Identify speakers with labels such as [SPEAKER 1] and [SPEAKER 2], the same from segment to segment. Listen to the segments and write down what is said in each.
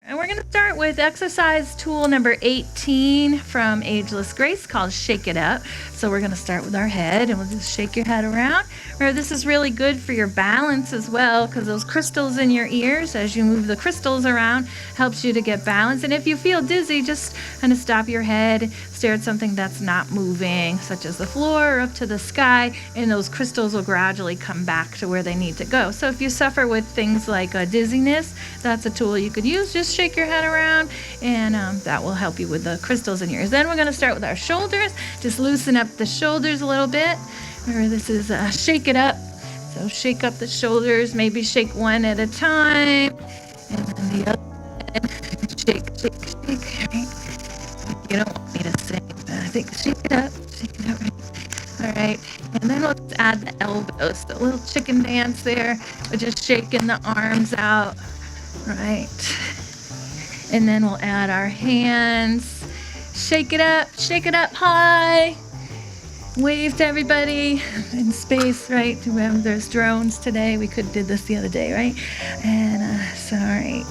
[SPEAKER 1] And we're going to start with exercise tool number 18 from Ageless Grace called Shake It Up. So we're going to start with our head and we'll just shake your head around. Remember, this is really good for your balance as well because those crystals in your ears, as you move the crystals around, helps you to get balance. And if you feel dizzy, just kind of stop your head, stare at something that's not moving, such as the floor or up to the sky, and those crystals will gradually come back to where they need to go. So if you suffer with things like dizziness, that's a tool you could use. Just shake your head around and that will help you with the crystals in your ears. Then we're going to start with our shoulders. Just loosen up the shoulders a little bit. Remember, this is shake it up. So shake up the shoulders, maybe shake one at a time, and then the other one. Shake, right? You don't want me to sing, but I think shake it up, right? All right, and then let's add the elbows, the little chicken dance there. We're just shaking the arms out, right? And then we'll add our hands. Shake it up high. Wave to everybody in space, right? Remember, there's drones today. We did this the other day, right? And sorry.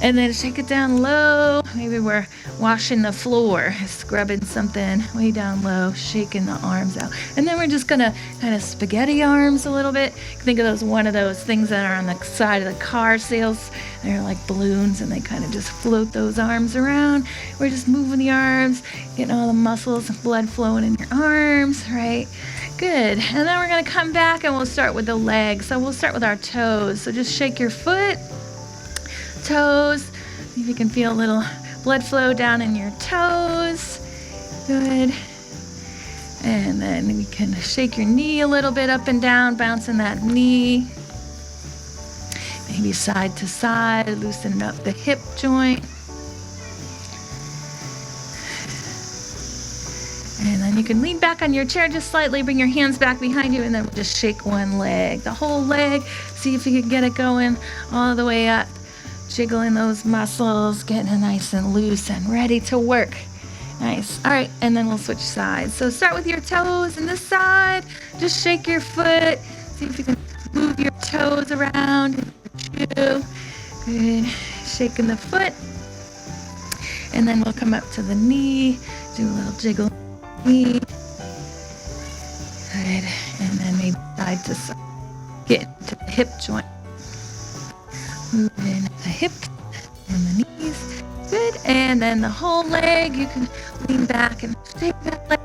[SPEAKER 1] And then shake it down low. Maybe we're washing the floor, scrubbing something way down low, shaking the arms out. And then we're just gonna kind of spaghetti arms a little bit. Think of one of those things that are on the side of the car sales. They're like balloons and they kind of just float those arms around. We're just moving the arms, getting all the muscles and blood flowing in your arms, right? Good. And then we're gonna come back and we'll start with the legs. So we'll start with our toes. So just shake your foot, toes. See if you can feel a little blood flow down in your toes. Good. And then we can shake your knee a little bit up and down, bouncing that knee. Maybe side to side, loosening up the hip joint. And then you can lean back on your chair just slightly, bring your hands back behind you, and then we'll just shake one leg, the whole leg. See if you can get it going all the way up. Jiggling those muscles, getting it nice and loose and ready to work. Nice. All right, and then we'll switch sides. So start with your toes on this side. Just shake your foot. See if you can move your toes around in your shoe. Good. Shaking the foot. And then we'll come up to the knee. Do a little jiggle. Knee. Good. And then maybe side to side. Get into the hip joint. Moving the hip and the knees. Good. And then the whole leg. You can lean back and shake that leg.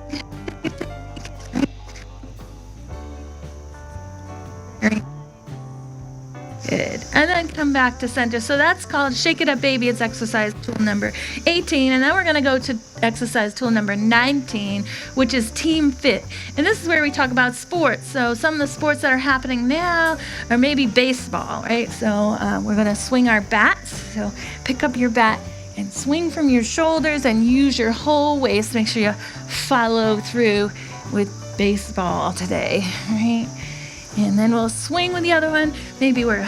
[SPEAKER 1] Right. Good. And then come back to center. So that's called Shake It Up Baby. It's exercise tool number 18. And then we're going to go to exercise tool number 19, which is Team Fit. And this is where we talk about sports. So some of the sports that are happening now are maybe baseball, right? So we're going to swing our bats. So pick up your bat and swing from your shoulders and use your whole waist. Make sure you follow through with baseball today, right? And then we'll swing with the other one. Maybe we're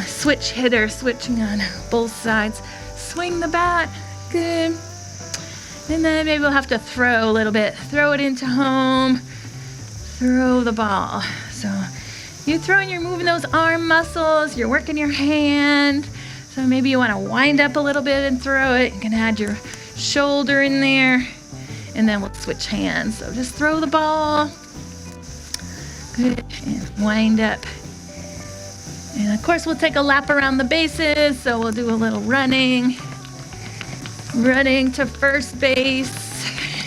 [SPEAKER 1] switch hitter, switching on both sides. Swing the bat. Good. And then maybe we'll have to throw a little bit. Throw it into home. Throw the ball. So you're throwing, you're moving those arm muscles. You're working your hand. So maybe you want to wind up a little bit and throw it. You can add your shoulder in there. And then we'll switch hands. So just throw the ball. Good. And wind up. And of course, we'll take a lap around the bases. So we'll do a little running. Running to first base.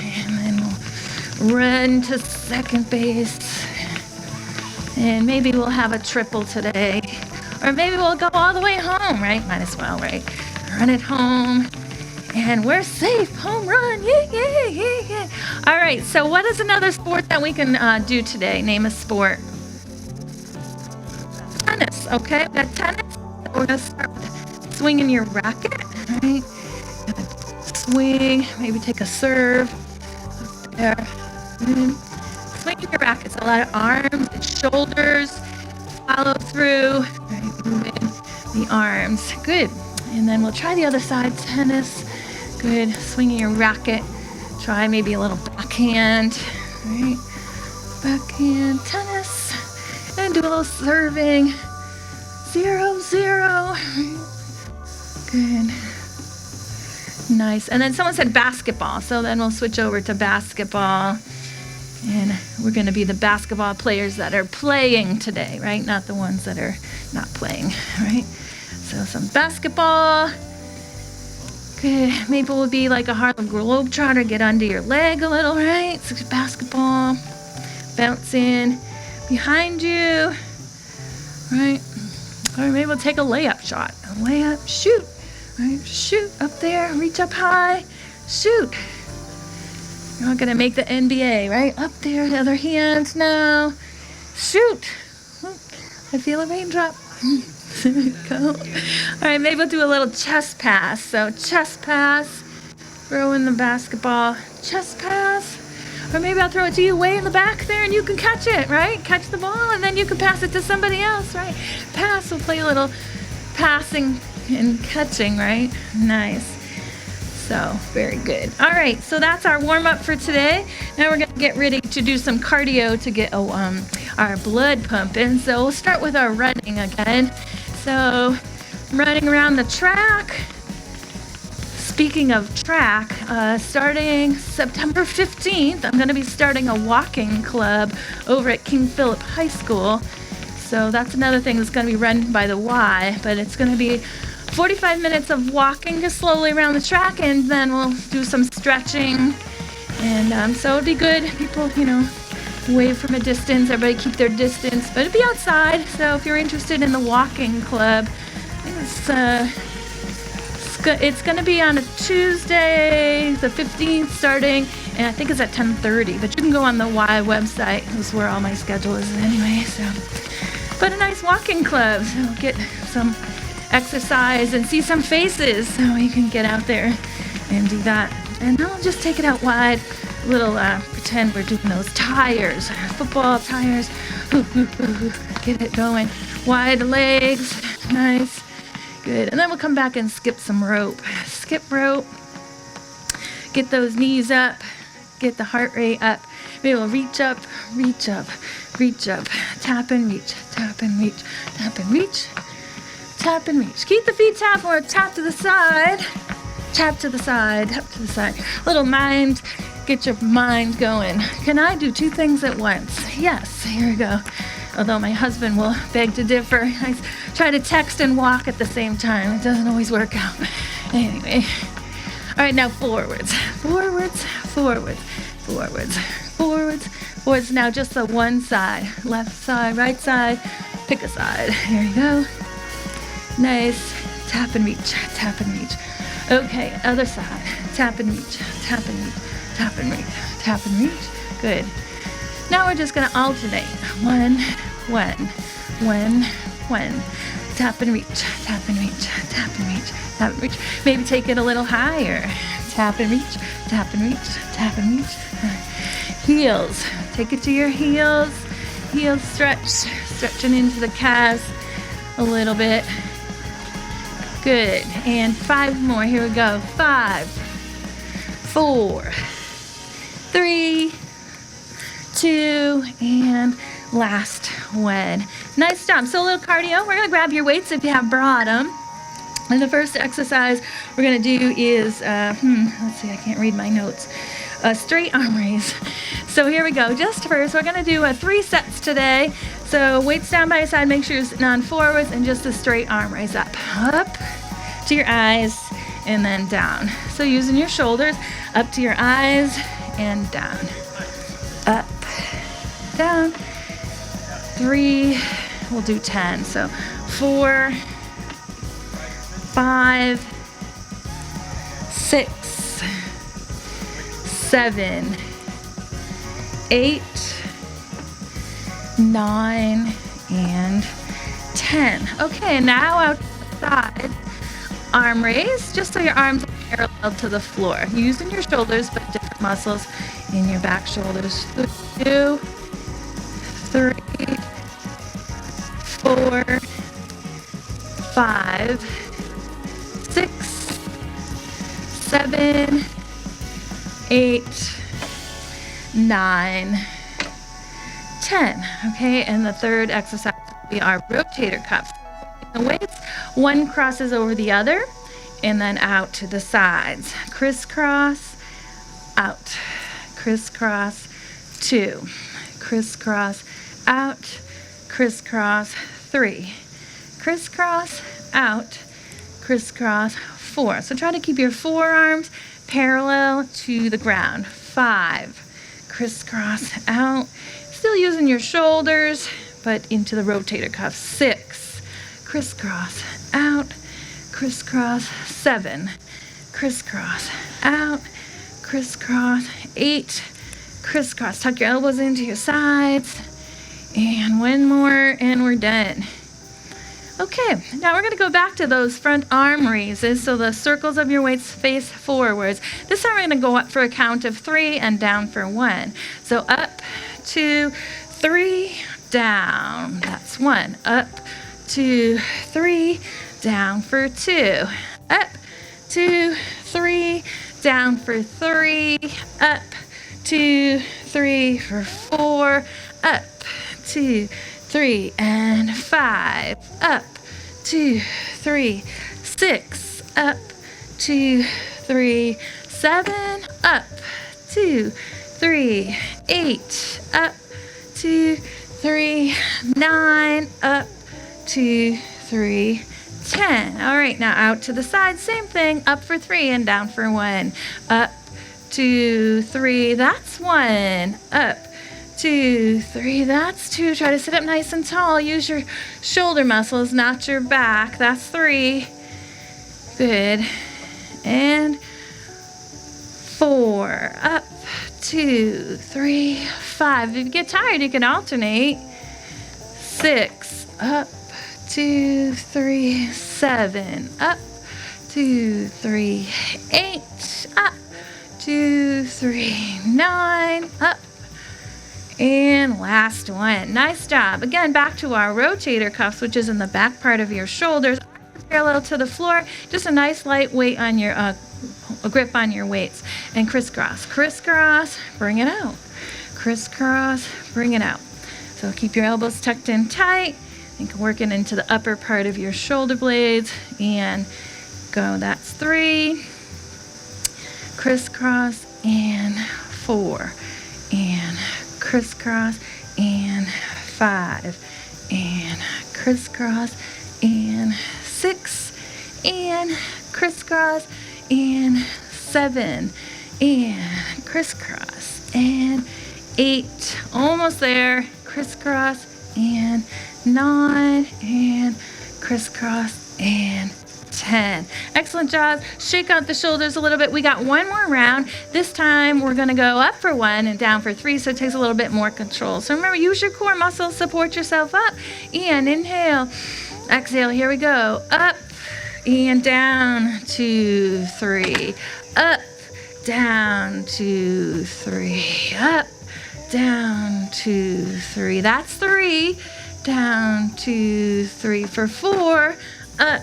[SPEAKER 1] And then we'll run to second base. And maybe we'll have a triple today. Or maybe we'll go all the way home, right? Might as well, right? Run it home. And we're safe. Home run. Yeah. All right. So what is another sport that we can do today? Name a sport. Tennis. Okay. We got tennis. We're going to start with swinging your racket. Right? Swing. Maybe take a serve. There. Swinging your racket. It's a lot of arms and shoulders. Follow through. Right. Moving the arms. Good. And then we'll try the other side. Tennis. Good. Swinging your racket. Try maybe a little backhand. Right. Backhand tennis. And do a little serving. 0-0. Good. Nice. And then someone said basketball, so then we'll switch over to basketball. And we're going to be the basketball players that are playing today, right? Not the ones that are not playing, right? So some basketball. Good. Maybe we'll be like a Harlem Globetrotter, get under your leg a little, right? So basketball. Bounce in behind you, right? Or maybe we'll take a layup shot. A layup, shoot, right? Shoot up there, reach up high, shoot. You're not gonna make the NBA, right? Up there, the other hand now, shoot. I feel a raindrop. There we go. All right, maybe we'll do a little chest pass. So chest pass, throw in the basketball, chest pass. Or maybe I'll throw it to you way in the back there and you can catch it, right? Catch the ball and then you can pass it to somebody else, right? Pass, we'll play a little passing and catching, right? Nice. So, very good. All right, so that's our warm-up for today. Now we're gonna get ready to do some cardio to get our blood pumping. So we'll start with our running again. So, running around the track. Speaking of track, starting September 15th, I'm going to be starting a walking club over at King Philip High School. So that's another thing that's going to be run by the Y, but it's going to be 45 minutes of walking just slowly around the track, and then we'll do some stretching. And so it'll be good. People, wave from a distance. Everybody keep their distance, but it'll be outside. So if you're interested in the walking club, it's going to be on a Tuesday, the 15th, starting, and I think it's at 10:30. But you can go on the Y website. That's where all my schedule is anyway. So, but a nice walking club. So get some exercise and see some faces. So you can get out there and do that. And I'll just take it out wide. A little pretend we're doing those tires, football tires. Get it going. Wide legs. Nice. Good. And then we'll come back and skip some rope. Skip rope. Get those knees up. Get the heart rate up. Maybe we'll reach up, reach up, reach up. Tap and reach, tap and reach, tap and reach, tap and reach. Keep the feet tap or tap to the side. Tap to the side, tap to the side. Little mind, get your mind going. Can I do two things at once? Yes, here we go. Although my husband will beg to differ. I try to text and walk at the same time. It doesn't always work out. Anyway. All right, now forwards. Forwards, forwards, forwards, forwards, forwards. Now just the one side. Left side, right side. Pick a side. Here you go. Nice. Tap and reach, tap and reach. Okay, other side. Tap and reach, tap and reach, tap and reach, tap and reach. Good. Now we're just going to alternate. One. Tap and reach, tap and reach, tap and reach, tap and reach. Maybe take it a little higher. Tap and reach, tap and reach, tap and reach. Heels. Take it to your heels. Heels stretch. Stretching into the calves a little bit. Good. And 5 more. Here we go. 5, 4, 3, 2, and last one. Nice job. So a little cardio. We're going to grab your weights if you have brought them. And the first exercise we're going to do is, let's see, I can't read my notes. Straight arm raise. So here we go. Just first, we're going to do 3 sets today. So weights down by your side. Make sure you're sitting on forwards and just a straight arm raise up. Up to your eyes and then down. So using your shoulders up to your eyes and down. Up, down. 3, we'll do 10. So 4, 5, 6, 7, 8, 9, and 10. Okay, now outside, arm raise, just so your arms are parallel to the floor. Using your shoulders, but different muscles in your back shoulders. 2, 3, 4, 5, 6, 7, 8, 9, 10. Okay, and the third exercise will be our rotator cuffs. The weights, one crosses over the other, and then out to the sides. Crisscross, out, crisscross, 2, crisscross, out, crisscross, 3, crisscross, out, crisscross, 4. So try to keep your forearms parallel to the ground. 5, crisscross, out, still using your shoulders, but into the rotator cuff. 6, crisscross, out, crisscross, 7, crisscross, out, crisscross, 8, crisscross. Tuck your elbows into your sides, and one more, and we're done. Okay, now we're going to go back to those front arm raises, so the circles of your weights face forwards. This time we're going to go up for a count of 3 and down for 1. So up, 2, 3, down. That's 1. Up, 2, 3, down for 2. Up, 2, 3, down for 3. Up, 2, 3 for 4. Up, 2, 3 and 5. Up, 2, 3, 6. Up, 2, 3, 7. Up, 2, 3, 8. Up, 2, 3, 9. Up, 2, 3, 10. All right, now out to the side, same thing. Up for 3 and down for 1. Up, 2, 3. That's 1. Up, 2, 3, that's 2. Try to sit up nice and tall. Use your shoulder muscles, not your back. That's 3. Good. And 4. Up, 2, 3, 5. If you get tired, you can alternate. 6. Up, 2, 3, 7. Up, 2, 3, 8. Up, 2, 3, 9. Up. And last one. Nice job. Again, back to our rotator cuffs, which is in the back part of your shoulders, parallel to the floor. Just a nice light weight on your a grip on your weights. And crisscross, crisscross, bring it out. Crisscross, bring it out. So keep your elbows tucked in tight. And working into the upper part of your shoulder blades. And go. That's 3. Crisscross and 4. And crisscross and 5 and crisscross and 6 and crisscross and 7 and crisscross and 8, almost there, crisscross and 9 and crisscross and 10. Excellent job. Shake out the shoulders a little bit. We got one more round. This time we're going to go up for 1 and down for 3, so it takes a little bit more control. So remember, use your core muscles, support yourself up, and inhale. Exhale. Here we go. Up and down, 2, 3. Up, down, 2, 3. Up, down, 2, 3. That's 3. Down, 2, 3 for 4. Up,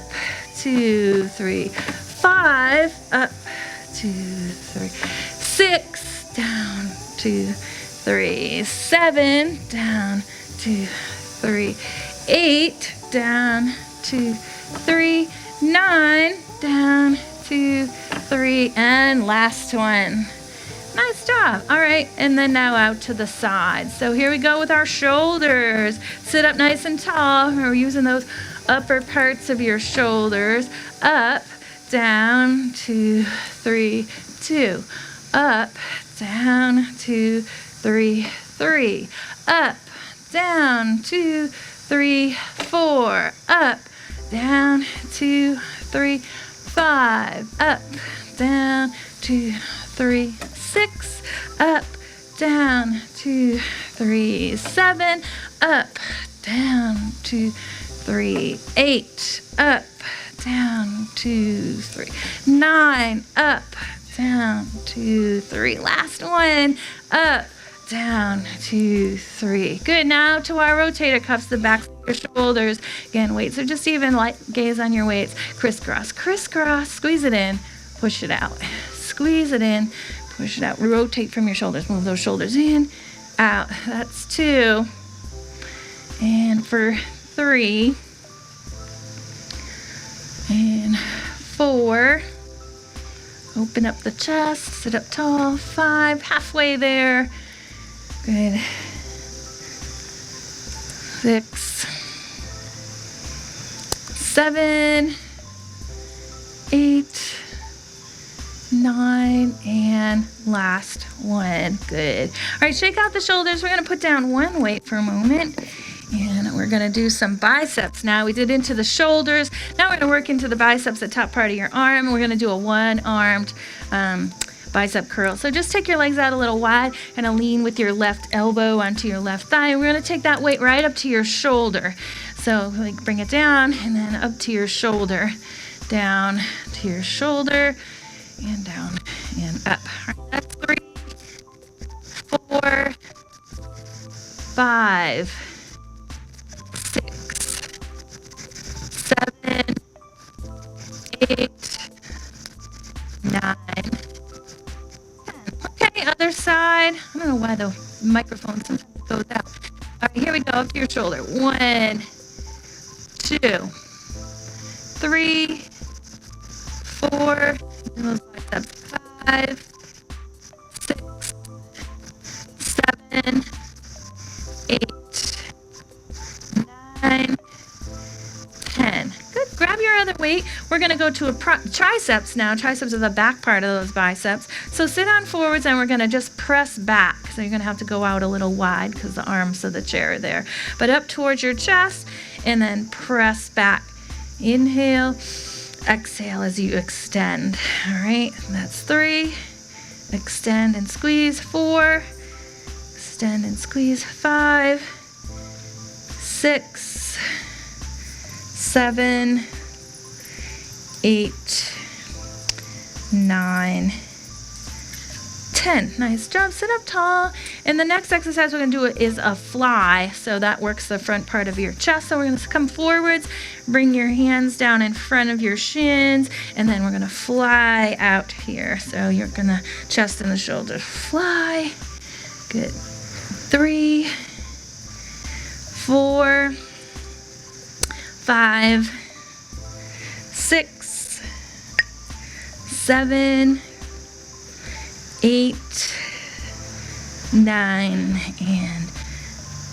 [SPEAKER 1] 2, 3, 5, up, 2, 3, 6, down, 2, 3, 7, down, 2, 3, 8, down, 2, 3, 9, down, 2, 3, and last one. Nice job. All right, and then now out to the side. So here we go with our shoulders. Sit up nice and tall. We're using those upper parts of your shoulders. Up, down, 2, 3, 2. Up, down, 2, 3, 3. Up, down, 2, 3, 4. Up, down, 2, 3, 5. Up, down, 2, 3, 6. Up, down, 2, 3, 7. Up, down, 2, 3, 8. Up, down, 2, 3, 9. Up, down, 2, 3. Last one. Up, down, 2, 3. Good. Now to our rotator cuffs, the back of your shoulders. Again, weights are just even. Light gaze on your weights. Crisscross, crisscross. Squeeze it in. Push it out. Squeeze it in. Push it out. Rotate from your shoulders. Move those shoulders in, out. That's 2. And for 3. And 4. Open up the chest, sit up tall. 5, halfway there. Good. 6, 7, 8, 9, and last one. Good. All right, shake out the shoulders. We're going to put down one weight for a moment, and we're going to do some biceps. Now we did into the shoulders. Now we're going to work into the biceps, the top part of your arm. We're going to do a one-armed bicep curl. So just take your legs out a little wide and lean with your left elbow onto your left thigh. And we're going to take that weight right up to your shoulder. So like bring it down and then up to your shoulder, down to your shoulder, and down and up. All right, that's 3, 4, 5, 6, 7, 8, 9, 10. Okay, other side. I don't know why the microphone sometimes goes out. All right, here we go, up to your shoulder. 1, 2, 3, 4, those biceps. 5, 6, 7, 8, 9, 10. Good. Grab your other weight. We're going to go to a triceps now. Triceps are the back part of those biceps. So sit on forwards and we're going to just press back. So you're going to have to go out a little wide because the arms of the chair are there. But up towards your chest and then press back. Inhale. Exhale as you extend. All right. That's 3. Extend and squeeze. 4. Extend and squeeze. 5. 6. 7, 8, 9, 10. Nice job. Sit up tall. And the next exercise we're going to do is a fly. So that works the front part of your chest. So we're going to come forwards, bring your hands down in front of your shins, and then we're going to fly out here. So you're going to chest and the shoulders. Fly. Good. 3, 4, 5, 6, 7, 8, 9, and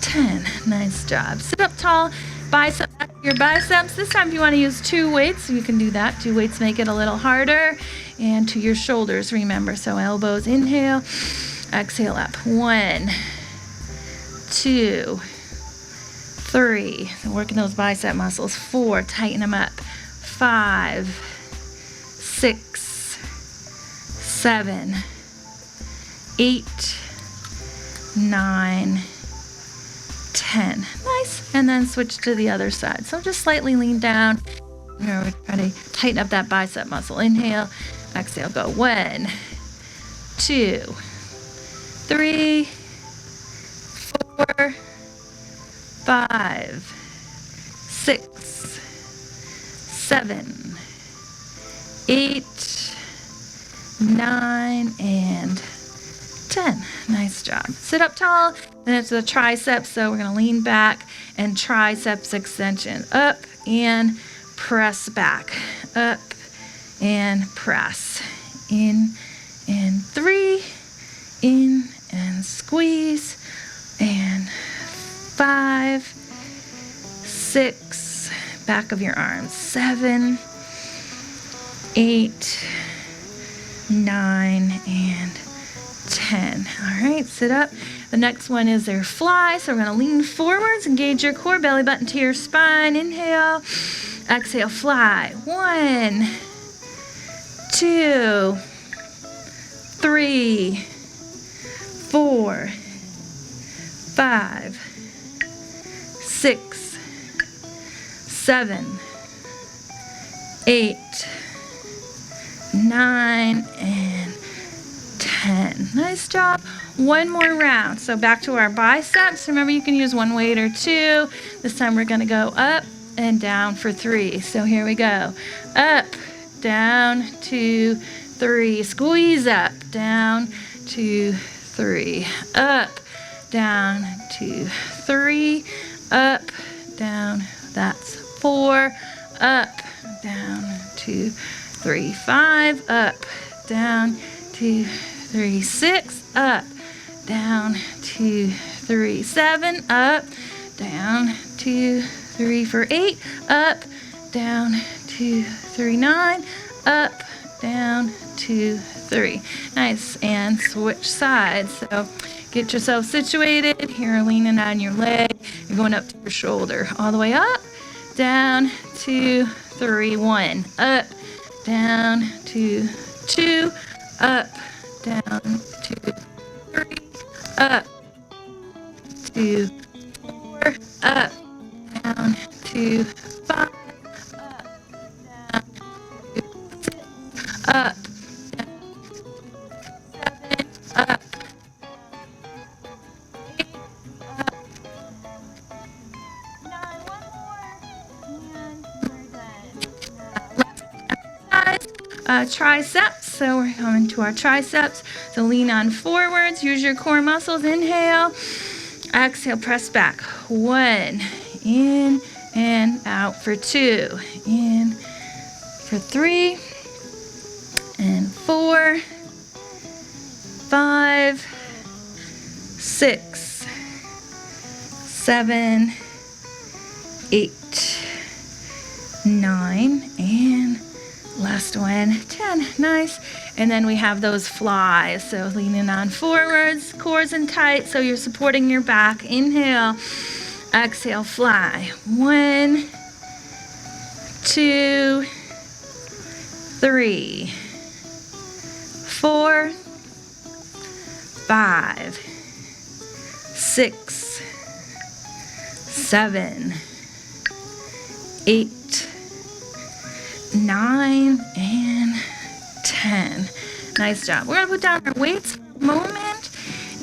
[SPEAKER 1] 10. Nice job. Sit up tall. Bicep back to your biceps. This time if you want to use 2 weights, you can do that. 2 weights make it a little harder. And to your shoulders, remember. So elbows, inhale. Exhale up. 1, 2, 3, so working those bicep muscles. 4, tighten them up. 5, 6, 7, 8, 9, 10. Nice. And then switch to the other side. So just slightly lean down. We're trying to tighten up that bicep muscle. Inhale, exhale, go. 1, 2, 3, 4, 5, 6, 7, 8, 9, and 10. Nice job. Sit up tall, and it's the triceps, so we're going to lean back and triceps extension. Up and press back. Up and press. In and 3, in and squeeze, and 5, 6, back of your arms. 7, 8, 9, and 10. All right, sit up. The next one is their fly. So we're going to lean forwards, engage your core, belly button to your spine. Inhale, exhale, fly. 1, 2, 3, 4, 5, 6, 7, 8, 9, and 10. Nice job. One more round. So back to our biceps. Remember, you can use 1 weight or 2. This time we're going to go up and down for 3. So here we go. Up, down, 2, 3. Squeeze up, down, 2, 3. Up, down, 2, 3. Up, down. That's 4. Up, down, 2, 3, 5, up, down, 2, 3, 6, up, down, 2, 3, 7, up, down, 2, 3, 4, 8, up, down, 2, 3, 9, up, down, 2, 3. Nice, and switch sides. So get yourself situated. Here, leaning on your leg. You're going up to your shoulder. All the way up, down, 2, 3, 1. Up, down, 2, 2. Up, down, 2, 3. Up, 2, 4. Up, down, 2, 5. Up, up, 8, up, 9, one more, and we're done. Last exercise, triceps. So we're coming to our triceps. So lean on forwards, use your core muscles. Inhale, exhale, press back. 1, in and out for 2, in for 3, and 4, 5, 6, 7, 8, 9, and last one, 10. Nice. And then we have those flies. So leaning on forwards, cores in tight, so you're supporting your back. Inhale, exhale, fly. 1, 2, 3, 4, 5, 6, 7, 8, 9, and 10. Nice job. We're going to put down our weights for a moment,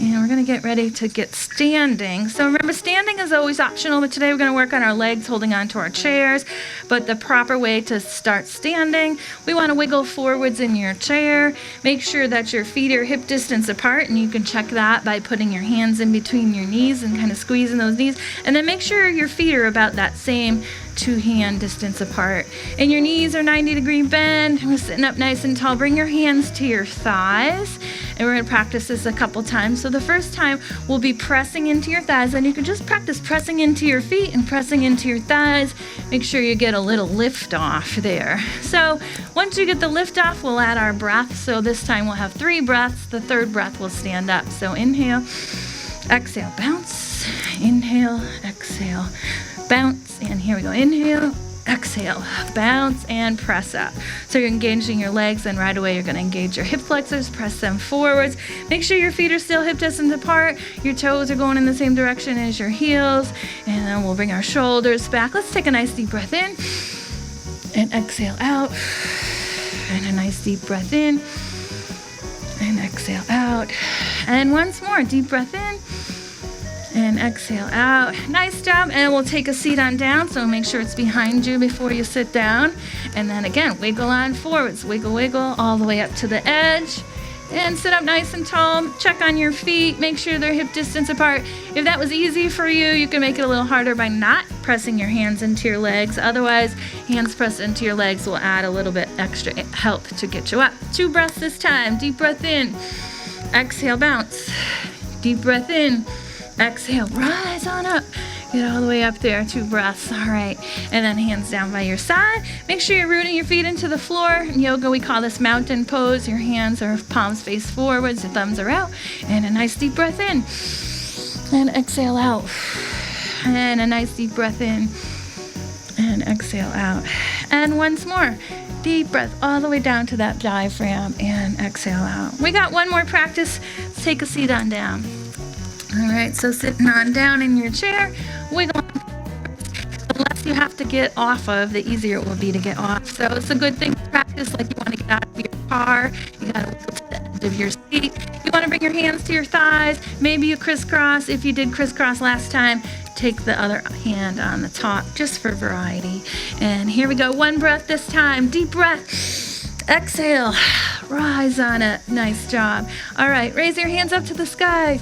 [SPEAKER 1] and we're going to get ready to get standing. So remember, standing is always optional, but today we're going to work on our legs holding onto our chairs. But the proper way to start standing, we want to wiggle forwards in your chair. Make sure that your feet are hip distance apart, and you can check that by putting your hands in between your knees and kind of squeezing those knees. And then make sure your feet are about that same 2-hand distance apart. And your knees are 90-degree bend. We're sitting up nice and tall. Bring your hands to your thighs. And we're going to practice this a couple times. So the first time we'll be pressing into your thighs, and you can just practice pressing into your feet and pressing into your thighs. Make sure you get a little lift off there. So once you get the lift off, we'll add our breath. So this time we'll have 3 breaths. The third breath will stand up. So inhale, exhale, bounce. Inhale, exhale, bounce. And here we go. Inhale, exhale, bounce, and press up. So you're engaging your legs, and right away you're going to engage your hip flexors, press them forwards. Make sure your feet are still hip distance apart. Your toes are going in the same direction as your heels. And then we'll bring our shoulders back. Let's take a nice deep breath in and exhale out. And a nice deep breath in and exhale out. And once more, deep breath in and exhale out. Nice job. And we'll take a seat on down, so make sure it's behind you before you sit down. And then again, wiggle on forwards. Wiggle, wiggle all the way up to the edge. And sit up nice and tall. Check on your feet. Make sure they're hip distance apart. If that was easy for you, you can make it a little harder by not pressing your hands into your legs. Otherwise, hands pressed into your legs will add a little bit extra help to get you up. 2 breaths this time. Deep breath in. Exhale, bounce. Deep breath in. Exhale, rise on up. Get all the way up there. 2 breaths. All right. And then hands down by your side. Make sure you're rooting your feet into the floor. In yoga, we call this mountain pose. Your hands are palms face forwards. Your thumbs are out. And a nice deep breath in. And exhale out. And a nice deep breath in. And exhale out. And once more. Deep breath all the way down to that diaphragm. And exhale out. We got one more practice. Let's take a seat on down. All right, so sitting on down in your chair, wiggle on. The less you have to get off of, the easier it will be to get off. So it's a good thing to practice, like you want to get out of your car, you got to wiggle to the end of your seat. You want to bring your hands to your thighs. Maybe you crisscross. If you did crisscross last time, take the other hand on the top, just for variety. And here we go. 1 breath this time. Deep breath. Exhale. Rise on it. Nice job. All right, raise your hands up to the sky.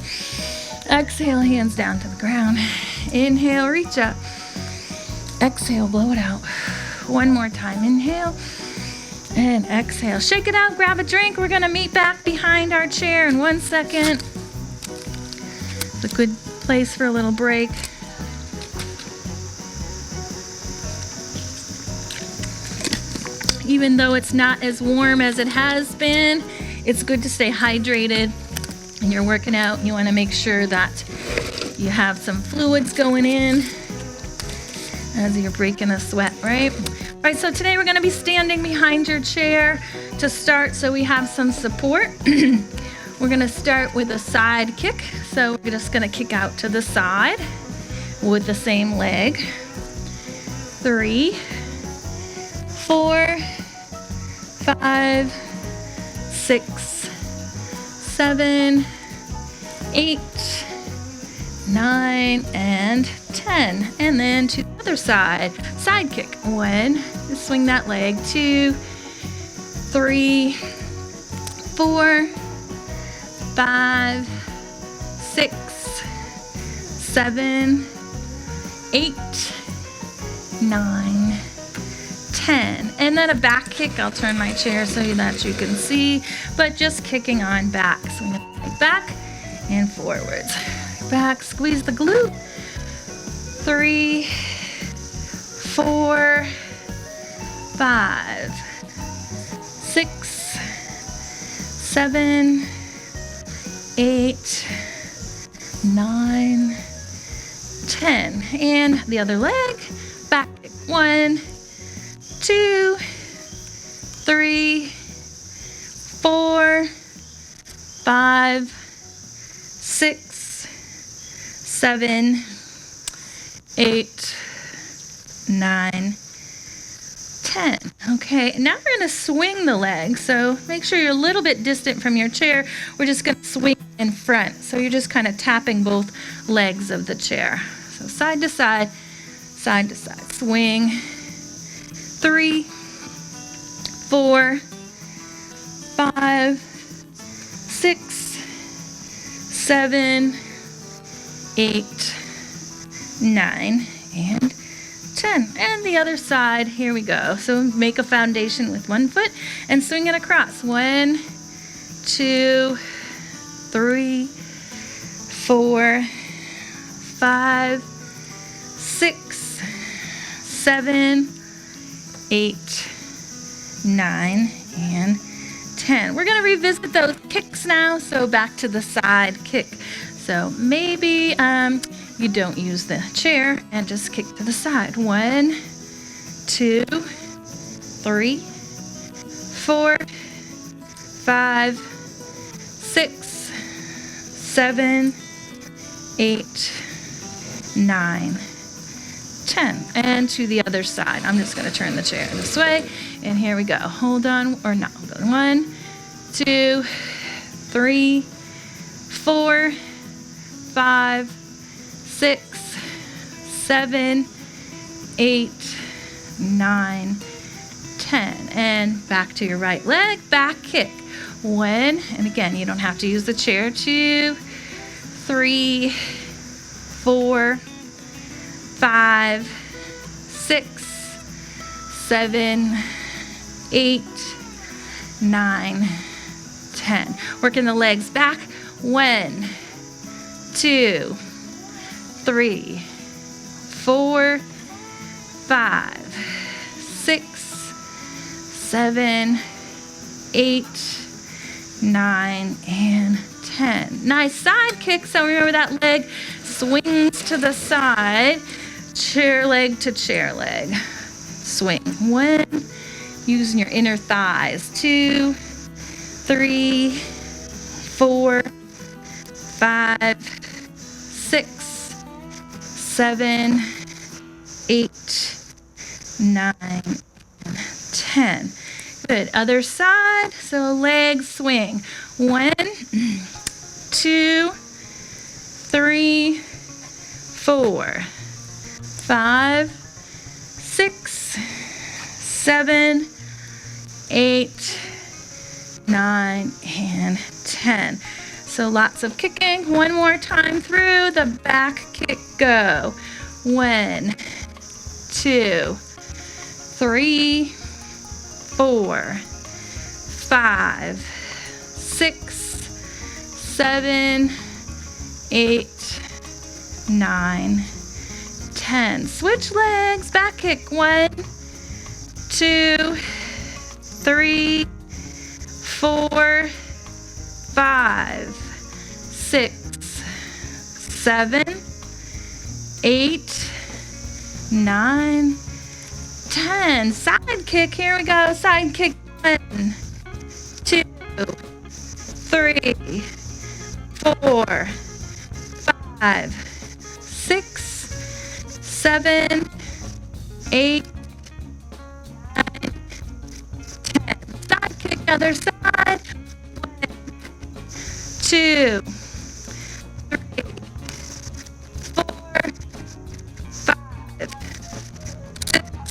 [SPEAKER 1] Exhale, hands down to the ground. Inhale, reach up. Exhale, blow it out. 1 more time. Inhale. And exhale. Shake it out, grab a drink. We're gonna meet back behind our chair in 1 second. It's a good place for a little break. Even though it's not as warm as it has been, it's good to stay hydrated. And you're working out, you wanna make sure that you have some fluids going in as you're breaking a sweat, right? All right, so today we're gonna be standing behind your chair to start so we have some support. We're gonna start with a side kick. So we're just gonna kick out to the side with the same leg. 3, 4, 5, 6, 7, 8, 9, and 10. And then to the other side, side kick. 1, just swing that leg. 2, 3, 4, 5, 6, 7, 8, 9, 10. And then a back kick. I'll turn my chair so that you can see, but just kicking on back. Swing the leg back and forwards. Back, squeeze the glute. 3, 4, 5, 6, 7, 8, 9, 10. And the other leg, back kick. 1, 2, 3, 4, 5, 6, 7, 8, 9, 10. Okay, now we're gonna swing the leg. So make sure you're a little bit distant from your chair. We're just gonna swing in front. So you're just kind of tapping both legs of the chair. So side to side, side to side. Swing. 3, 4, 5, 6, 7, 8, 9, and 10. And the other side, here we go. So make a foundation with one foot and swing it across. 1, 2, 3, 4, 5, 6, 7, 8, 9, and 10. We're going to revisit those kicks now. So back to the side kick. So maybe you don't use the chair and just kick to the side. 1, 2, 3, 4, 5, 6, 7, 8, 9, 10. And to the other side. I'm just going to turn the chair this way. And here we go. Hold on, or not. Hold on. 1, 2, 3, 4, 5, 6, 7, 8, 9, 10. And back to your right leg. Back kick. 1, and again, you don't have to use the chair. 2, 3, 4, 5, 6, 7, 8, 9, 10. Working the legs back. 1, 2, 3, 4, 5, 6, 7, 8, 9, and 10. Nice side kick. So remember that leg swings to the side. Chair leg to chair leg. Swing. 1, using your inner thighs. 2, 3, 4, 5, 6, 7, 8, 9, and 10. Good. Other side. So leg swing. 1, 2, 3, 4, 5, 6, 7, 8, 9, and 10. So lots of kicking. One more time through the back kick. Go. 1, 2, 3, 4, 5, 6, 7, 8, 9, 10. Switch legs, back kick. 1, 2, 3, 4, 5, 6, 7, 8, 9, 10. Side kick. Here we go. Side kick. 1, 2, 3, 4, 5, 6, 7, 8, 9, 10. Side kick. Other side. 1, 2, 3, 4, 5, 6,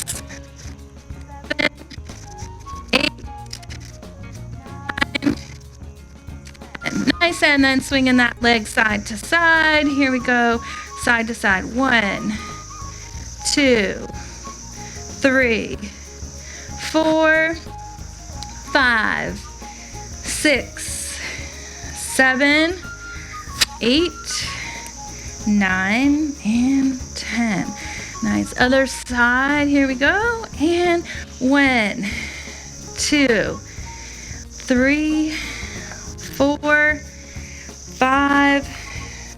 [SPEAKER 1] 7, 8, 9, 10. Nice, and then swinging that leg side to side. Here we go, side to side. 1, 2, 3, 4, 5, 6, 7, 8, 9, and 10. Nice. Other side. Here we go. And 1, 2, 3, 4, 5,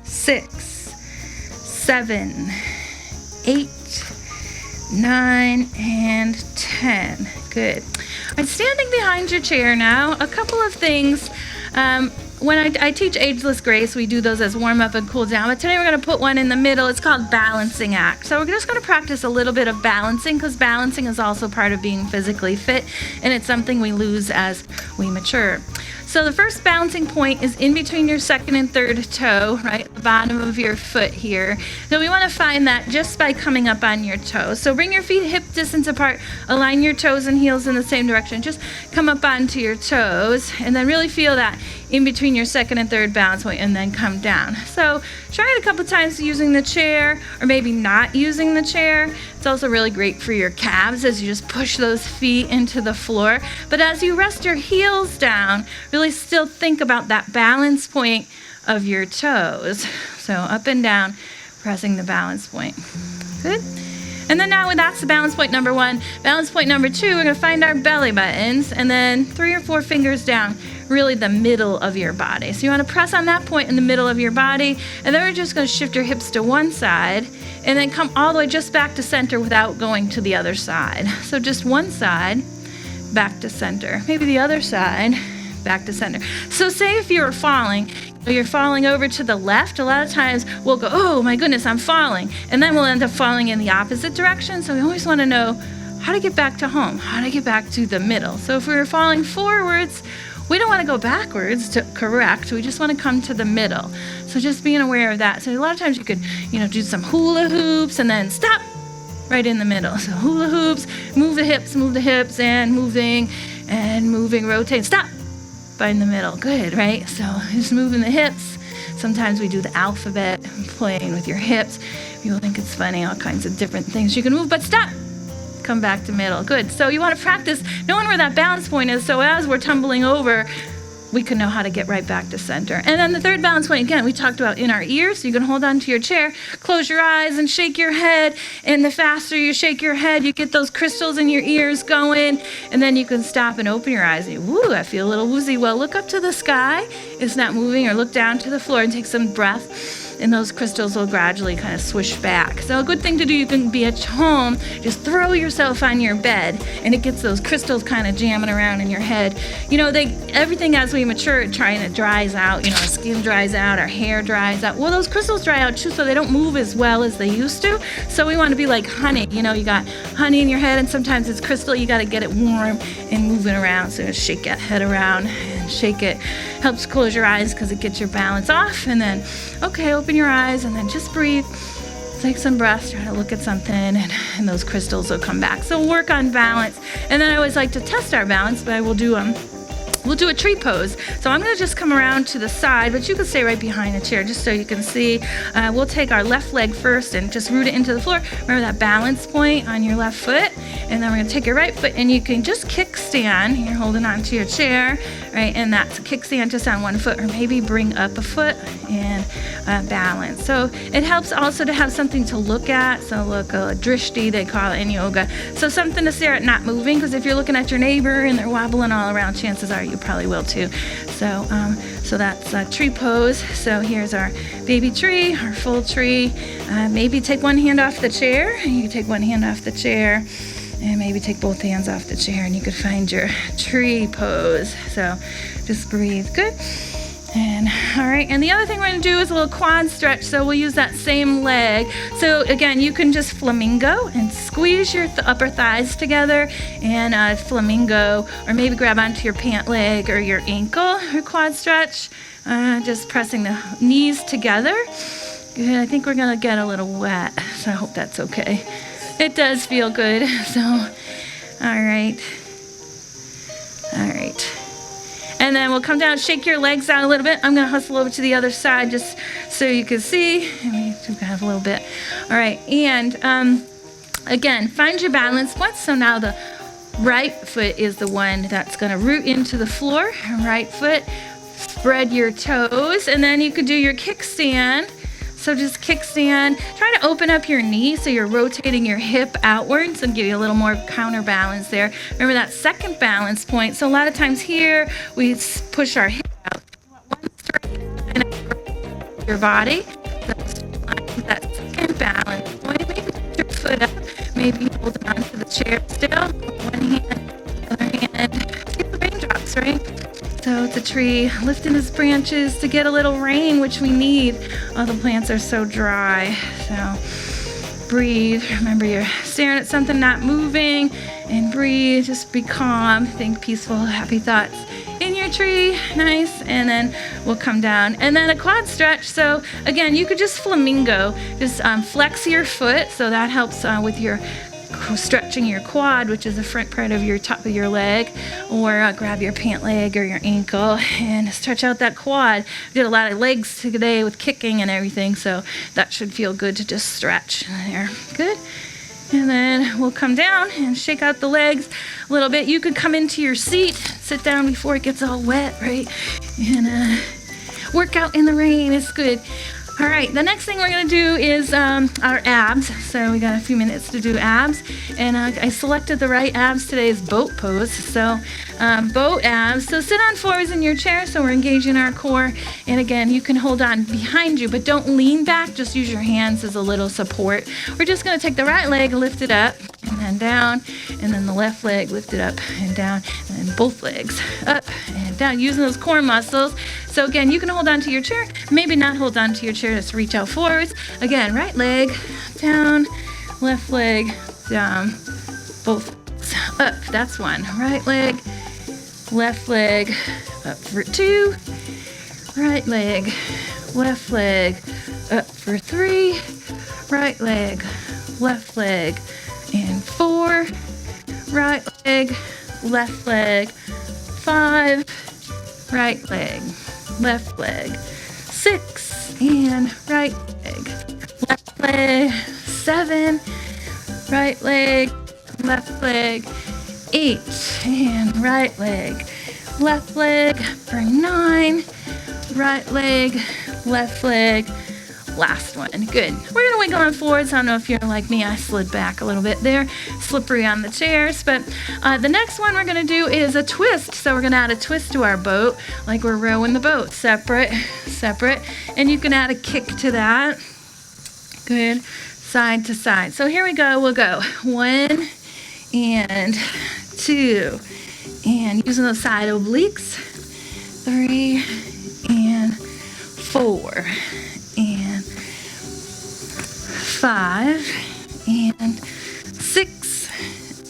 [SPEAKER 1] 6, 7, 8, 9, and 10. Good. I'm standing behind your chair now. A couple of things. When I teach Ageless Grace, we do those as warm-up and cool down. But today we're going to put one in the middle. It's called balancing act. So we're just going to practice a little bit of balancing, because balancing is also part of being physically fit, and it's something we lose as we mature. So the first balancing point is in between your second and third toe, right, the bottom of your foot here. So we want to find that just by coming up on your toes. So bring your feet hip distance apart, align your toes and heels in the same direction. Just come up onto your toes, and then really feel that in between your second and third balance point, and then come down. So try it a couple times using the chair, or maybe not using the chair. It's also really great for your calves as you just push those feet into the floor. But as you rest your heels down, really still think about that balance point of your toes. So up and down, pressing the balance point. Good. And then now that's the balance point number 1. Balance point number 2, we're going to find our belly buttons, and then 3 or 4 fingers down, really the middle of your body. So you want to press on that point in the middle of your body, and then we're just going to shift your hips to one side, and then come all the way just back to center without going to the other side. So just one side, back to center. Maybe the other side, back to center. So say if you were falling, you're falling over to the left, a lot of times we'll go, oh my goodness, I'm falling. And then we'll end up falling in the opposite direction. So we always want to know how to get back to home, how to get back to the middle. So if we were falling forwards, we don't want to go backwards to correct. We just want to come to the middle. So just being aware of that. So a lot of times you could, do some hula hoops and then stop right in the middle. So hula hoops, move the hips, and moving, rotate, stop. By in the middle. Good, right? So just moving the hips. Sometimes we do the alphabet, playing with your hips. People think it's funny, all kinds of different things you can move, but stop. Come back to middle. Good. So you want to practice knowing where that balance point is, so as we're tumbling over, we can know how to get right back to center. And then the third balance point, again, we talked about in our ears. So you can hold on to your chair, close your eyes, and shake your head. And the faster you shake your head, you get those crystals in your ears going. And then you can stop and open your eyes. And woo, I feel a little woozy. Well, look up to the sky. It's not moving. Or look down to the floor and take some breath. And those crystals will gradually kind of swish back. So a good thing to do, you can be at home, just throw yourself on your bed, and it gets those crystals kind of jamming around in your head. Everything as we mature, it dries out. Our skin dries out, our hair dries out. Well, those crystals dry out too, so they don't move as well as they used to. So we want to be like honey. You got honey in your head, and sometimes it's crystal. You got to get it warm and moving around. So shake that head around and shake it. Helps close your eyes because it gets your balance off. And then, okay, open your eyes and then just breathe. Take some breaths, try to look at something, and those crystals will come back. So work on balance. And then I always like to test our balance, but I will do we'll do a tree pose. So I'm gonna just come around to the side, but you can stay right behind the chair just so you can see. We'll take our left leg first and just root it into the floor. Remember that balance point on your left foot? And then we're gonna take your right foot and you can just kickstand. You're holding on to your chair, right? And that's a kickstand just on one foot, or maybe bring up a foot and balance. So it helps also to have something to look at. So look, a drishti, they call it in yoga. So something to stare at, not moving, because if you're looking at your neighbor and they're wobbling all around, chances are you probably will too. So so that's a tree pose. So here's our baby tree, our full tree. Maybe take one hand off the chair. You can take one hand off the chair and maybe take both hands off the chair, and you could find your tree pose. So just breathe. Good. And all right, and the other thing we're gonna do is a little quad stretch. So we'll use that same leg. So again, you can just flamingo and squeeze your upper thighs together and flamingo, or maybe grab onto your pant leg or your ankle or quad stretch, just pressing the knees together. Good, I think we're gonna get a little wet, so I hope that's okay. It does feel good, so, all right. And then we'll come down, shake your legs out a little bit. I'm gonna hustle over to the other side just so you can see. We have a little bit. All right, and again, find your balance points. So now the right foot is the one that's gonna root into the floor. Right foot, spread your toes, and then you could do your kickstand. So just kickstand, try to open up your knee so you're rotating your hip outwards and give you a little more counterbalance there. Remember that second balance point. So a lot of times here, we push our hip out. One straight line across your body. That's that second balance point. Maybe put your foot up. Maybe hold on to the chair still. One hand, other hand. Get the raindrops, right? So it's a tree lifting its branches to get a little rain, which we need. All the plants are so dry. So breathe. Remember, you're staring at something, not moving, and breathe. Just be calm. Think peaceful, happy thoughts in your tree. Nice. And then we'll come down. And then a quad stretch. So again, you could just flamingo. Just flex your foot. So that helps with your stretching your quad, which is the front part of your top of your leg, or grab your pant leg or your ankle and stretch out that quad. We did a lot of legs today with kicking and everything, so that should feel good to just stretch there. Good. And then we'll come down and shake out the legs a little bit. You could come into your seat, sit down before it gets all wet, right? And work out in the rain. It's good. All right, the next thing we're gonna do is our abs. So we got a few minutes to do abs. And I selected the right abs today is boat pose. So boat abs. So sit on forwards in your chair so we're engaging our core. And again, you can hold on behind you, but don't lean back. Just use your hands as a little support. We're just gonna take the right leg, lift it up, and then down. And then the left leg, lift it up and down. And then both legs up and down, using those core muscles. So again, you can hold on to your chair, maybe not hold on to your chair, just reach out forwards. Again, right leg down, left leg down, both legs up. That's one. Right leg, left leg, up for 2. Right leg, left leg, up for 3. Right leg, left leg, and 4. Right leg, left leg, 5. Right leg, left leg, 6, and right leg, left leg, 7, right leg, left leg, 8, and right leg, left leg for 9, right leg, left leg, last one. Good. We're gonna wiggle on forwards. I don't know if you're like me, I slid back a little bit there, slippery on the chairs, but the next one we're gonna do is a twist. So we're gonna add a twist to our boat, like we're rowing the boat, separate, and you can add a kick to that. Good. Side to side. So here we go. We'll go 1 and 2, and using those side obliques, 3 and 4 and 5 and 6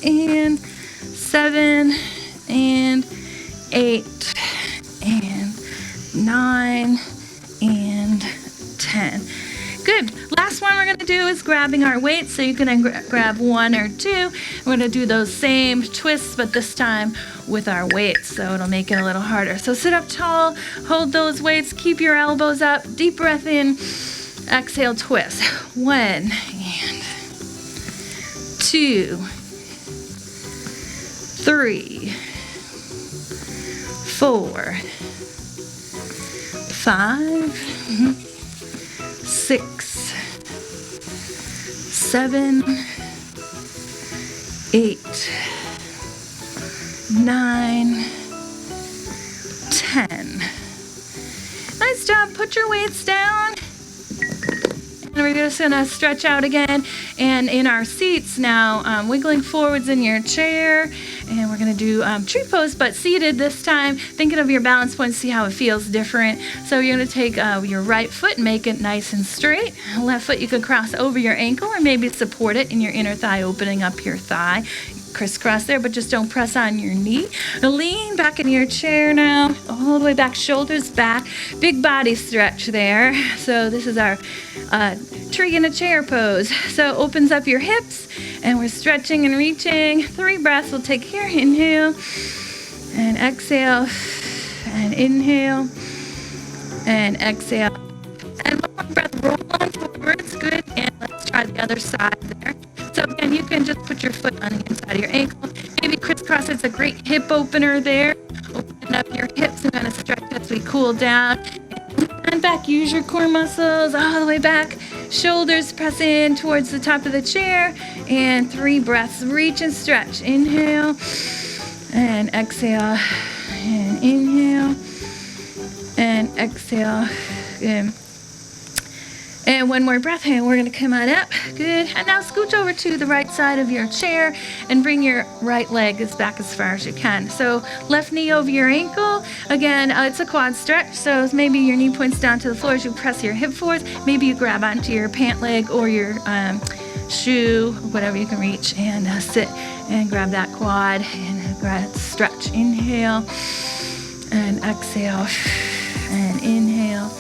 [SPEAKER 1] and 7 and 8 and 9 and 10. Good. Last one one we're going to do is grabbing our weights. So you can grab one or two. We're going to do those same twists, but this time with our weights. So it'll make it a little harder. So sit up tall, hold those weights, keep your elbows up, deep breath in, exhale, twist. 1 and 2, 3, 4, 5, 6, 7, 8, 9, 10. Nice job. Put your weights down. And we're just going to stretch out again. And in our seats now, wiggling forwards in your chair. And we're going to do tree pose, but seated this time. Thinking of your balance point, see how it feels different. So you're going to take your right foot and make it nice and straight. Left foot you could cross over your ankle or maybe support it in your inner thigh, opening up your thigh. Crisscross there, but just don't press on your knee. Lean back in your chair now, all the way back, shoulders back, big body stretch there. So this is our tree in a chair pose. So opens up your hips, and we're stretching and reaching. 3 breaths we'll take here. Inhale, and exhale, and inhale, and exhale. And one more breath, roll on forwards, good. And let's try the other side there. So again, you can just put your foot on the inside of your ankle. Maybe crisscross. It's a great hip opener there. Open up your hips and kind of stretch as we cool down. And back, use your core muscles all the way back. Shoulders press in towards the top of the chair. And 3 breaths, reach and stretch. Inhale and exhale. And inhale and exhale. Good. And one more breath, and we're going to come on up. Good. And now scooch over to the right side of your chair and bring your right leg back as far as you can. So left knee over your ankle. Again, it's a quad stretch. So maybe your knee points down to the floor as you press your hip forward. Maybe you grab onto your pant leg or your shoe, whatever you can reach, and sit and grab that quad and stretch. Inhale and exhale and inhale.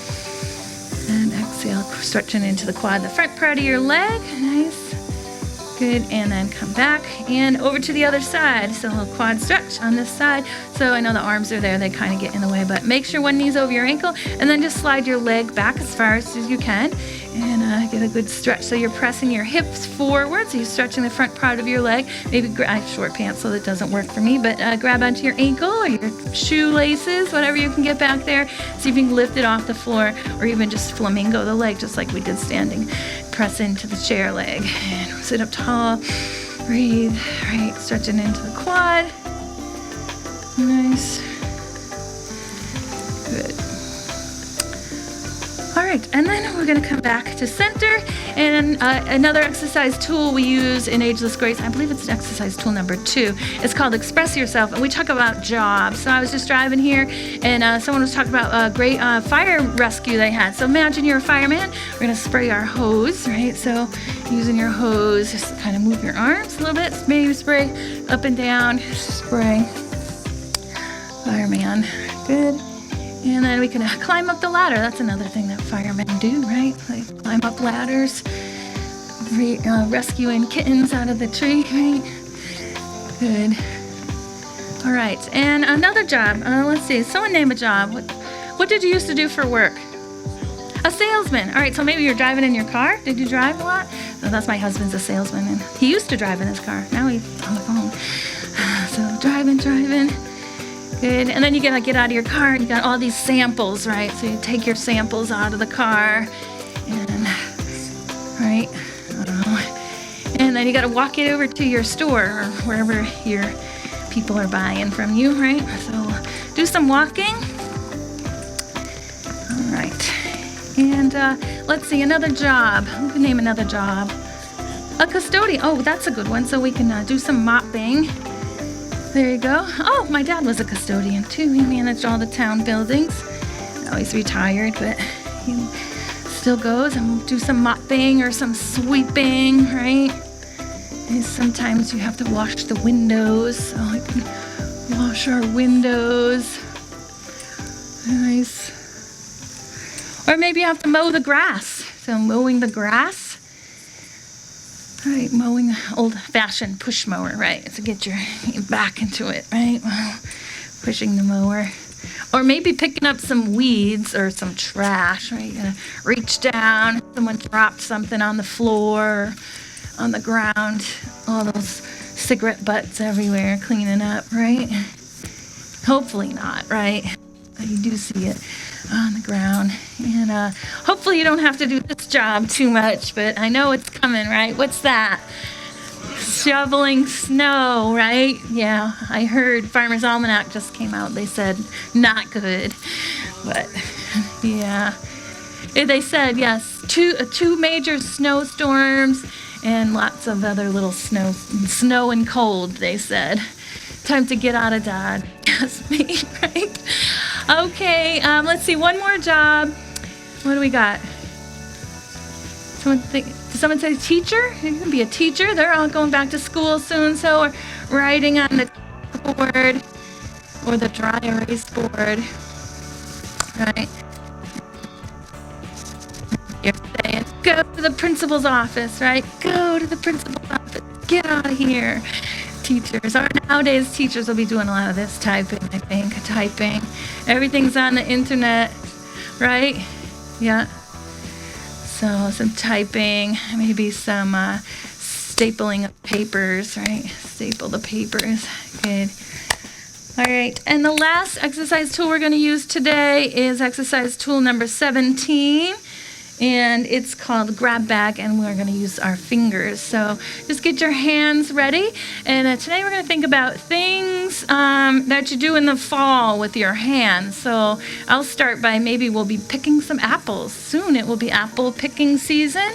[SPEAKER 1] And exhale, stretching into the quad, the front part of your leg. Nice. Good. And then come back and over to the other side. So a little quad stretch on this side. So I know the arms are there. They kind of get in the way, but make sure one knee's over your ankle and then just slide your leg back as far as you can and get a good stretch. So you're pressing your hips forward. So you're stretching the front part of your leg. Maybe I have short pants, so that doesn't work for me, but grab onto your ankle or your shoelaces, whatever you can get back there. See if you can lift it off the floor or even just flamingo the leg, just like we did standing. Press into the chair leg and sit up tall. Breathe, right, stretching into the quad. Nice. Good. All right, and then we're going to come back to center. And another exercise tool we use in Ageless Grace, I believe it's exercise tool number 2. It's called Express Yourself, and we talk about jobs. So I was just driving here, and someone was talking about a great fire rescue they had. So imagine you're a fireman. We're going to spray our hose, right? So using your hose, just kind of move your arms a little bit. Maybe spray up and down, spray. Fireman, good. And then we can climb up the ladder. That's another thing that firemen do, right? They climb up ladders, rescuing kittens out of the tree, right? Good. All right, and another job. Let's see, someone name a job. What did you used to do for work? A salesman. All right, so maybe you're driving in your car. Did you drive a lot? No, that's my husband's a salesman, and he used to drive in his car. Now he's on the phone. So driving. Good. And then you gotta get out of your car and you got all these samples, right? So you take your samples out of the car and, right? And then you gotta walk it over to your store or wherever your people are buying from you, right? So do some walking. All right. And let's see, another job. Who can name another job? A custodian. Oh, that's a good one. So we can do some mopping. There you go. Oh, my dad was a custodian too. He managed all the town buildings. Now he's retired, but he still goes and do some mopping or some sweeping, right? And sometimes you have to wash the windows, so I can wash our windows. Nice. Or maybe you have to mow the grass. So mowing the grass. Right, mowing, old-fashioned push mower, right? To get your back into it, right? Pushing the mower. Or maybe picking up some weeds or some trash, right? You're gonna reach down, someone dropped something on the floor, on the ground, all those cigarette butts everywhere, cleaning up, right? Hopefully not, right? You do see it on the ground. And hopefully you don't have to do this job too much, but I know it's coming, right? What's that? Shoveling snow, right? Yeah, I heard Farmer's Almanac just came out. They said not good, but yeah. They said, yes, two major snowstorms and lots of other little snow and cold, they said. Time to get out of Dodge. Yes, me, right? Okay, let's see, one more job. What do we got? Did someone say teacher? You can be a teacher. They're all going back to school soon, so or writing on the board or the dry erase board, right? You're saying, go to the principal's office, right? Go to the principal's office. Get out of here. Teachers, or nowadays teachers will be doing a lot of this typing, I think, typing. Everything's on the internet, right? Yeah. So some typing, maybe some stapling of papers, right? Staple the papers. Good. All right, and the last exercise tool we're going to use today is exercise tool number 17. And it's called grab bag, and we're going to use our fingers. So just get your hands ready. And today we're going to think about things that you do in the fall with your hands. So I'll start by maybe we'll be picking some apples. Soon it will be apple picking season.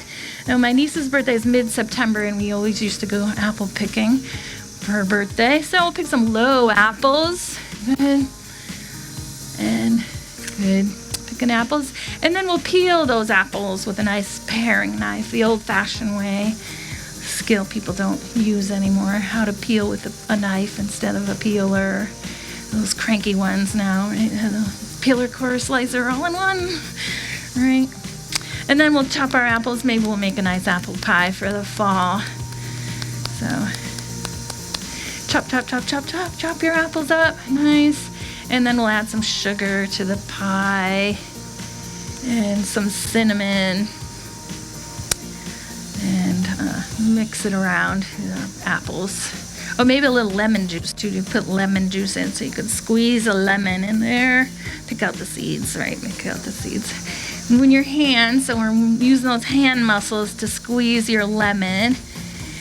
[SPEAKER 1] Now my niece's birthday is mid-September, and we always used to go apple picking for her birthday. So we'll pick some low apples. Good. And good. Apples, and then we'll peel those apples with a nice paring knife, the old-fashioned way. Skill people don't use anymore, how to peel with a knife instead of a peeler. Those cranky ones now, right? The peeler, core, slicer, all in one, right? And then we'll chop our apples. Maybe we'll make a nice apple pie for the fall. So chop your apples up, nice. And then we'll add some sugar to the pie and some cinnamon and mix it around the apples. Or maybe a little lemon juice too. You put lemon juice in so you could squeeze a lemon in there. Pick out the seeds, right? Pick out the seeds. And when your hands, so we're using those hand muscles to squeeze your lemon.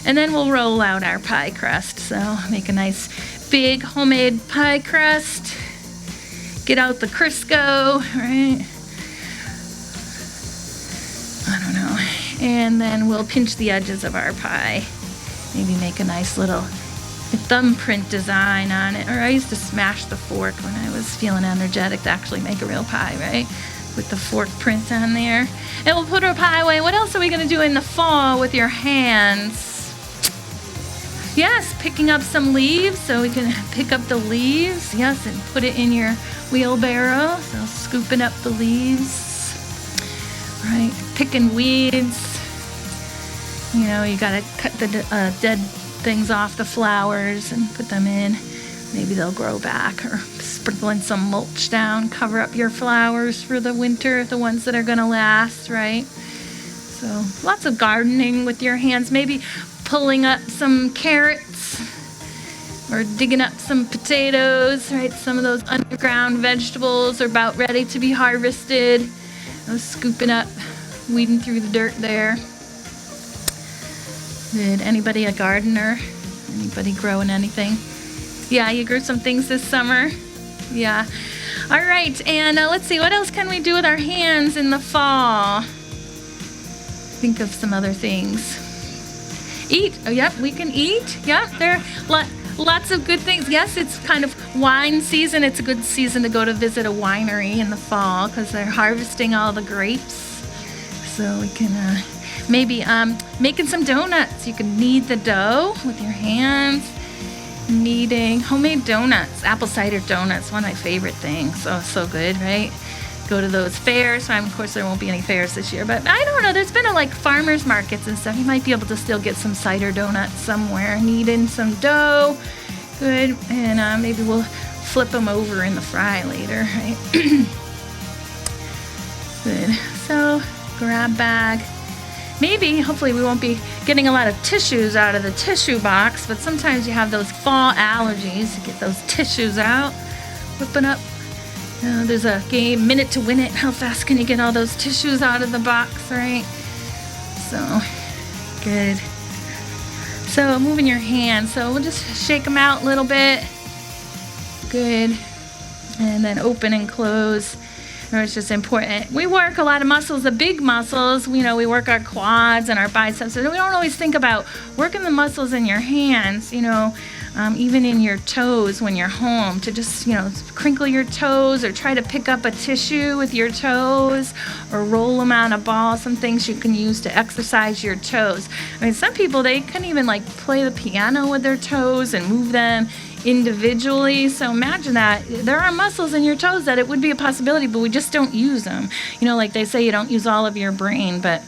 [SPEAKER 1] And then we'll roll out our pie crust. So make a nice big homemade pie crust. Get out the Crisco, right? I don't know. And then we'll pinch the edges of our pie. Maybe make a nice little thumbprint design on it. Or I used to smash the fork when I was feeling energetic to actually make a real pie, right? With the fork print on there. And we'll put our pie away. What else are we going to do in the fall with your hands? Yes, picking up some leaves. So we can pick up the leaves. Yes, and put it in your wheelbarrow. So scooping up the leaves. Right, picking weeds. You know, you gotta cut the dead things off the flowers and put them in. Maybe they'll grow back. Or sprinkling some mulch down, cover up your flowers for the winter, the ones that are gonna last, right? So lots of gardening with your hands. Maybe pulling up some carrots or digging up some potatoes, right? Some of those underground vegetables are about ready to be harvested. Scooping up, weeding through the dirt there. Did anybody a gardener? Anybody growing anything? Yeah, you grew some things this summer? Yeah. All right, and let's see, what else can we do with our hands in the fall? Think of some other things. Eat. Oh, yep, we can eat. Yep, there are lots of good things. Yes, it's kind of wine season. It's a good season to go to visit a winery in the fall because they're harvesting all the grapes. So we can maybe making some donuts. You can knead the dough with your hands. Kneading homemade donuts, apple cider donuts, one of my favorite things. Oh, so good, right? go to those fairs. Of course, there won't be any fairs this year, but I don't know. There's been like farmers markets and stuff. You might be able to still get some cider donuts somewhere. Kneading some dough. Good. And maybe we'll flip them over in the fry later, right? Good. So, grab bag. Maybe, hopefully we won't be getting a lot of tissues out of the tissue box, but sometimes you have those fall allergies. You get those tissues out. Whipping up. There's a game, Minute to Win It. How fast can you get all those tissues out of the box, right? So, good. So, moving your hands. So, we'll just shake them out a little bit. Good. And then open and close. It's just important. We work a lot of muscles, the big muscles. We work our quads and our biceps. And we don't always think about working the muscles in your hands, even in your toes when you're home, to just, crinkle your toes or try to pick up a tissue with your toes or roll them on a ball. Some things you can use to exercise your toes. Some people, they can even play the piano with their toes and move them individually. So imagine that. There are muscles in your toes that it would be a possibility, but we just don't use them. Like they say, you don't use all of your brain, but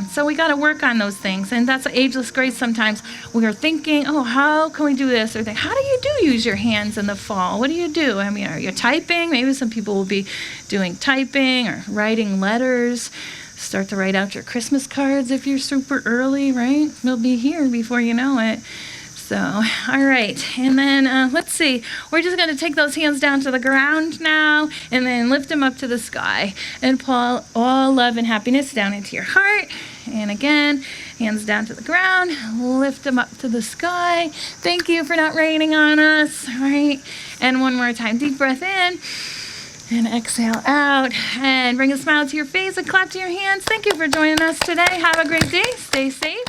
[SPEAKER 1] so we got to work on those things. And that's Ageless Grace. Sometimes we are thinking, oh, how can we do this? Or think, how do you use your hands in the fall? What do you do? Are you typing? Maybe some people will be doing typing or writing letters. Start to write out your Christmas cards if you're super early, right? They'll be here before you know it. So, all right, and then let's see. We're just going to take those hands down to the ground now, and then lift them up to the sky, and pull all love and happiness down into your heart. And again, hands down to the ground, lift them up to the sky. Thank you for not raining on us, all right? And one more time, deep breath in, and exhale out, and bring a smile to your face and clap to your hands. Thank you for joining us today. Have a great day. Stay safe.